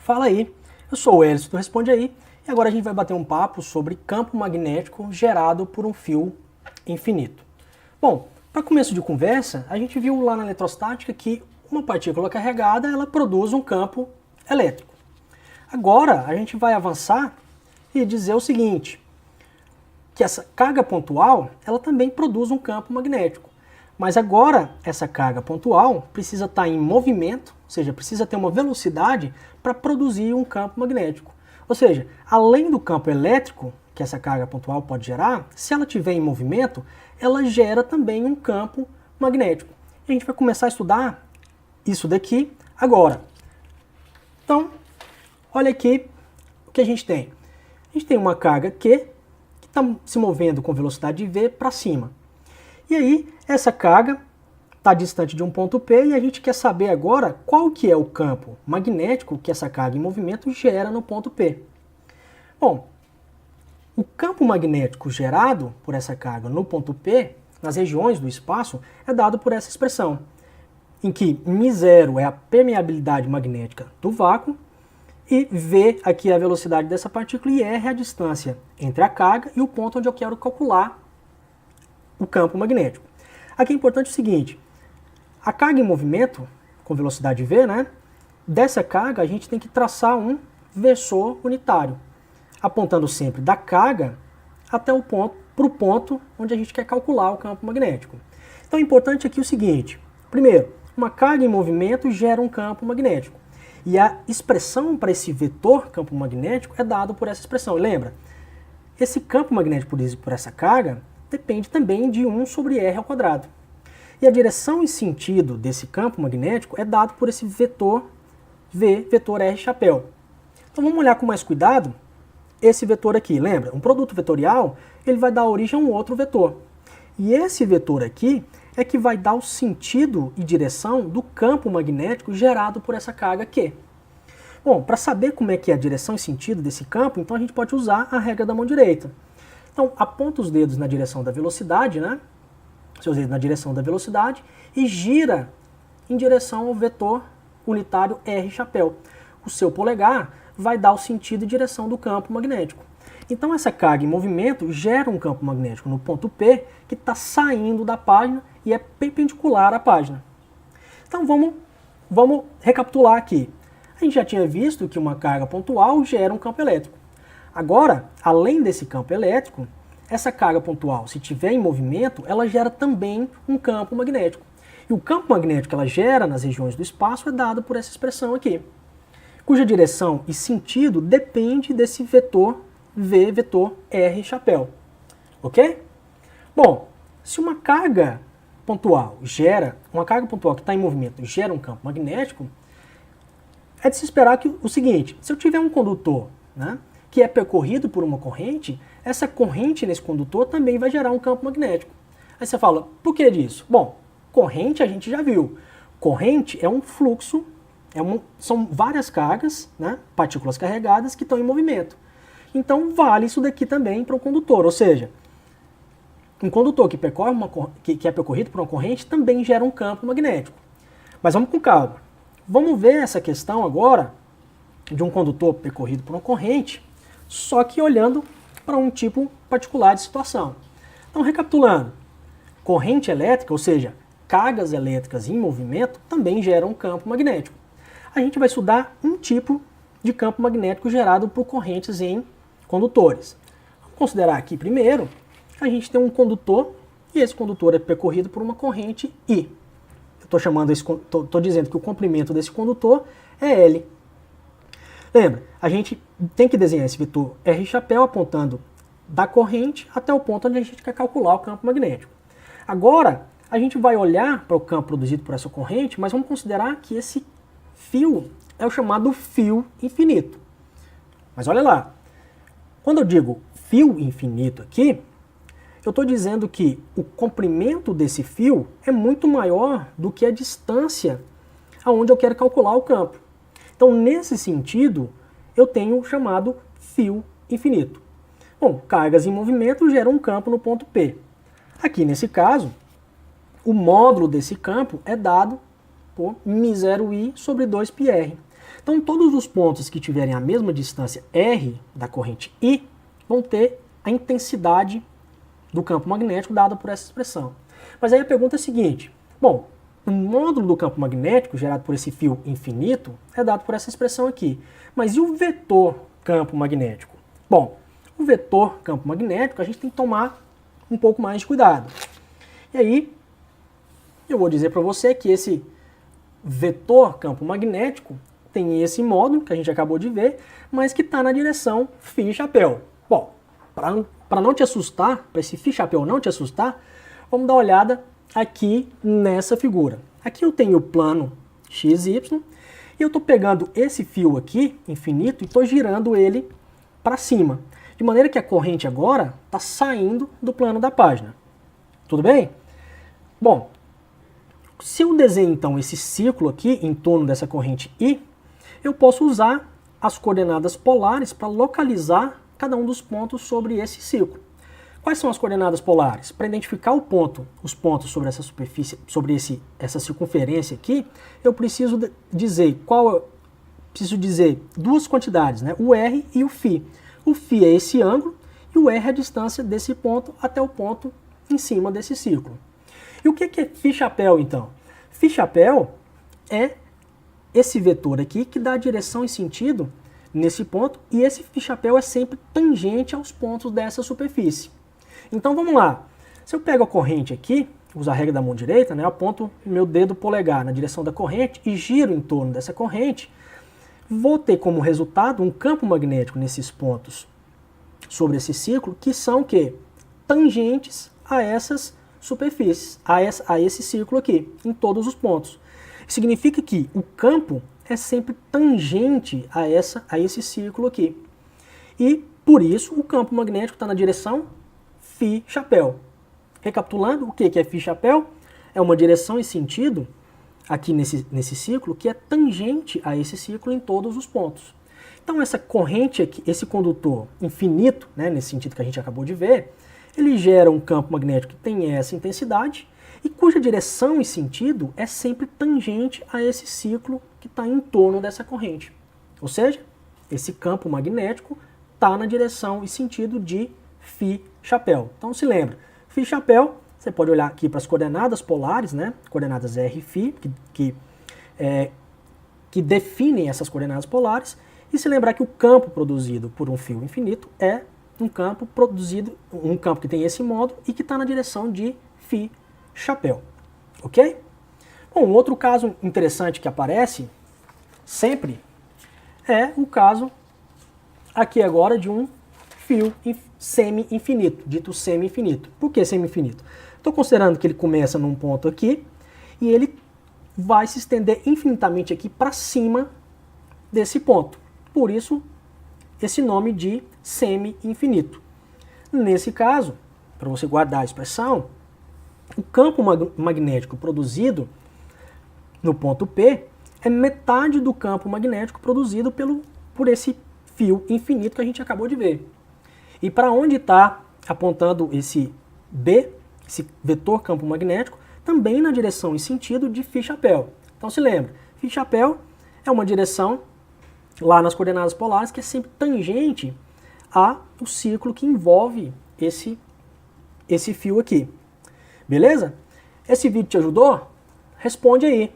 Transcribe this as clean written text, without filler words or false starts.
Fala aí, eu sou o Elcio do Responde Aí e agora a gente vai bater um papo sobre campo magnético gerado por um fio infinito. Bom, para começo de conversa, a gente viu lá na eletrostática que uma partícula carregada ela produz um campo elétrico. Agora a gente vai avançar e dizer o seguinte, que essa carga pontual ela também produz um campo magnético. Mas agora essa carga pontual precisa estar em movimento, ou seja, precisa ter uma velocidade para produzir um campo magnético. Ou seja, além do campo elétrico que essa carga pontual pode gerar, se ela estiver em movimento, ela gera também um campo magnético. E a gente vai começar a estudar isso daqui agora. Então, olha aqui o que a gente tem. A gente tem uma carga Q que está se movendo com velocidade V para cima. E aí, essa carga está distante de um ponto P e a gente quer saber agora qual que é o campo magnético que essa carga em movimento gera no ponto P. Bom, o campo magnético gerado por essa carga no ponto P, nas regiões do espaço, é dado por essa expressão, em que μ0 é a permeabilidade magnética do vácuo e V aqui é a velocidade dessa partícula e R é a distância entre a carga e o ponto onde eu quero calcular o campo magnético. Aqui é importante o seguinte, a carga em movimento, com velocidade V, né, dessa carga a gente tem que traçar um vetor unitário, apontando sempre da carga até o ponto, para o ponto onde a gente quer calcular o campo magnético. Então é importante aqui o seguinte, primeiro, uma carga em movimento gera um campo magnético, e a expressão para esse vetor campo magnético é dado por essa expressão. Lembra, esse campo magnético produzido por essa carga depende também de 1 sobre r ao quadrado. E a direção e sentido desse campo magnético é dado por esse vetor V, vetor R chapéu. Então vamos olhar com mais cuidado esse vetor aqui. Lembra, um produto vetorial ele vai dar origem a um outro vetor. E esse vetor aqui é que vai dar o sentido e direção do campo magnético gerado por essa carga Q. Bom, para saber como é que é a direção e sentido desse campo, então a gente pode usar a regra da mão direita. Então, aponta os dedos na direção da velocidade, né? Seus dedos na direção da velocidade e gira em direção ao vetor unitário R chapéu. O seu polegar vai dar o sentido e direção do campo magnético. Então, essa carga em movimento gera um campo magnético no ponto P que está saindo da página e é perpendicular à página. Então, vamos recapitular aqui. A gente já tinha visto que uma carga pontual gera um campo elétrico. Agora, além desse campo elétrico, essa carga pontual, se estiver em movimento, ela gera também um campo magnético. E o campo magnético que ela gera nas regiões do espaço é dado por essa expressão aqui, cuja direção e sentido depende desse vetor V, vetor R chapéu. Ok? Bom, se uma carga pontual que está em movimento gera um campo magnético, é de se esperar que o seguinte, se eu tiver um condutor, né, que é percorrido por uma corrente, essa corrente nesse condutor também vai gerar um campo magnético. Aí você fala, por que disso? Bom, corrente a gente já viu. Corrente é um fluxo, são várias cargas, né, partículas carregadas que estão em movimento. Então vale isso daqui também para o condutor, ou seja, um condutor que é percorrido por uma corrente também gera um campo magnético. Mas vamos com calma. Vamos ver essa questão agora de um condutor percorrido por uma corrente, só que olhando para um tipo particular de situação. Então, recapitulando, corrente elétrica, ou seja, cargas elétricas em movimento, também geram um campo magnético. A gente vai estudar um tipo de campo magnético gerado por correntes em condutores. Vamos considerar aqui primeiro, a gente tem um condutor, e esse condutor é percorrido por uma corrente I. Eu estou dizendo que o comprimento desse condutor é L. Lembra, a gente tem que desenhar esse vetor R chapéu apontando da corrente até o ponto onde a gente quer calcular o campo magnético. Agora, a gente vai olhar para o campo produzido por essa corrente, mas vamos considerar que esse fio é o chamado fio infinito. Mas olha lá, quando eu digo fio infinito aqui, eu estou dizendo que o comprimento desse fio é muito maior do que a distância aonde eu quero calcular o campo. Então, nesse sentido, eu tenho o chamado fio infinito. Bom, cargas em movimento geram um campo no ponto P. Aqui, nesse caso, o módulo desse campo é dado por μ0i sobre 2πr. Então todos os pontos que tiverem a mesma distância R da corrente I vão ter a intensidade do campo magnético dada por essa expressão. Mas aí a pergunta é a seguinte, bom, o módulo do campo magnético gerado por esse fio infinito é dado por essa expressão aqui. Mas e o vetor campo magnético? Bom, o vetor campo magnético a gente tem que tomar um pouco mais de cuidado. E aí, eu vou dizer para você que esse vetor campo magnético tem esse módulo que a gente acabou de ver, mas que está na direção φ-chapéu. Bom, para não te assustar, para esse φ-chapéu não te assustar, vamos dar uma olhada aqui nessa figura. Aqui eu tenho o plano XY e eu estou pegando esse fio aqui, infinito, e estou girando ele para cima. De maneira que a corrente agora está saindo do plano da página. Tudo bem? Bom, se eu desenho então esse ciclo aqui em torno dessa corrente I, eu posso usar as coordenadas polares para localizar cada um dos pontos sobre esse ciclo. Quais são as coordenadas polares? Para identificar os pontos sobre essa superfície, sobre essa circunferência aqui, eu preciso dizer duas quantidades, né? O R e o φ. O φ é esse ângulo e o R é a distância desse ponto até o ponto em cima desse ciclo. E o que é φ-chapéu então? φ-chapéu é esse vetor aqui que dá a direção e sentido nesse ponto, e esse φ-chapéu é sempre tangente aos pontos dessa superfície. Então vamos lá, se eu pego a corrente aqui, uso a regra da mão direita, né, aponto meu dedo polegar na direção da corrente e giro em torno dessa corrente, vou ter como resultado um campo magnético nesses pontos sobre esse ciclo que são o quê? Tangentes a essas superfícies, a esse círculo aqui, em todos os pontos. Significa que o campo é sempre tangente a esse círculo aqui. E, por isso, o campo magnético está na direção φ-chapéu. Recapitulando, o que é φ-chapéu? É uma direção e sentido, aqui nesse círculo, que é tangente a esse círculo em todos os pontos. Então, essa corrente aqui, esse condutor infinito, né, nesse sentido que a gente acabou de ver, ele gera um campo magnético que tem essa intensidade e cuja direção e sentido é sempre tangente a esse ciclo que está em torno dessa corrente. Ou seja, esse campo magnético está na direção e sentido de φ-chapéu. Então se lembra, φ-chapéu, você pode olhar aqui para as coordenadas polares, né? Coordenadas R e φ, que definem essas coordenadas polares, e se lembrar que o campo produzido por um fio infinito é um campo que tem esse módulo e que está na direção de φ-chapéu. Ok? Bom, um outro caso interessante que aparece sempre é o caso aqui agora de um fio semi-infinito, dito semi-infinito. Por que semi-infinito? Estou considerando que ele começa num ponto aqui e ele vai se estender infinitamente aqui para cima desse ponto. Por isso, esse nome de semi-infinito. Nesse caso, para você guardar a expressão, o campo magnético produzido no ponto P é metade do campo magnético produzido por esse fio infinito que a gente acabou de ver. E para onde está apontando esse B, esse vetor campo magnético, também na direção e sentido de φ-chapéu. Então se lembra, φ-chapéu é uma direção lá nas coordenadas polares que é sempre tangente ao círculo que envolve esse fio aqui. Beleza? Esse vídeo te ajudou? Responde aí.